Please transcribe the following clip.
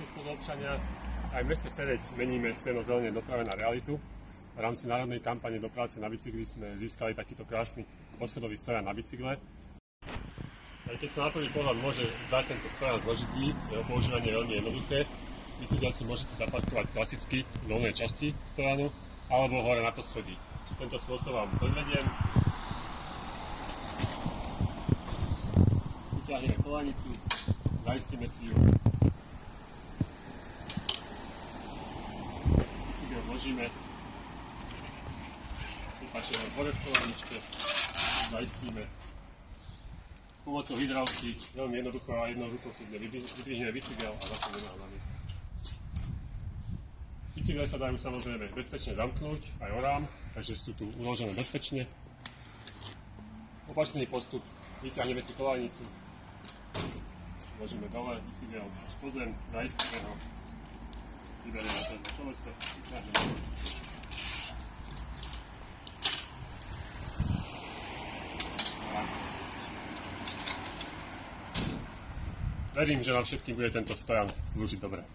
Vážení spoluobčania, aj v meste Sereď meníme seno zelene doprave na realitu. V rámci národnej kampane do práce na bicykli sme získali takýto krásny poschodový stojan na bicykle. Aj keď sa na prvý pohľad môže zdať tento stojan zložitý, jeho používanie je veľmi jednoduché. Bicykel si môžete zaparkovať klasicky v dolnej časti stojanu alebo hore na poschodí. Tento spôsob vám predvediem. Vyťahneme kolanicu, zaistíme si ju. Bicykel vložíme, vypačujeme hore v kolaničke, zaistíme. Pomocou hydraulky veľmi jednoducho a jednoducho vydvihneme bicykel a zase ho na miesto. Bicykle sa dajú samozrejme bezpečne zamknúť aj orám, takže sú tu uložené bezpečne. Opačný postup, vyťahneme si kolanicu, vložíme dole bicykel až po zem, zaistíme ho, vyberieme predné koleso, vyťahneme ho. Verím, že vám všetkým bude tento stojan slúžiť dobre.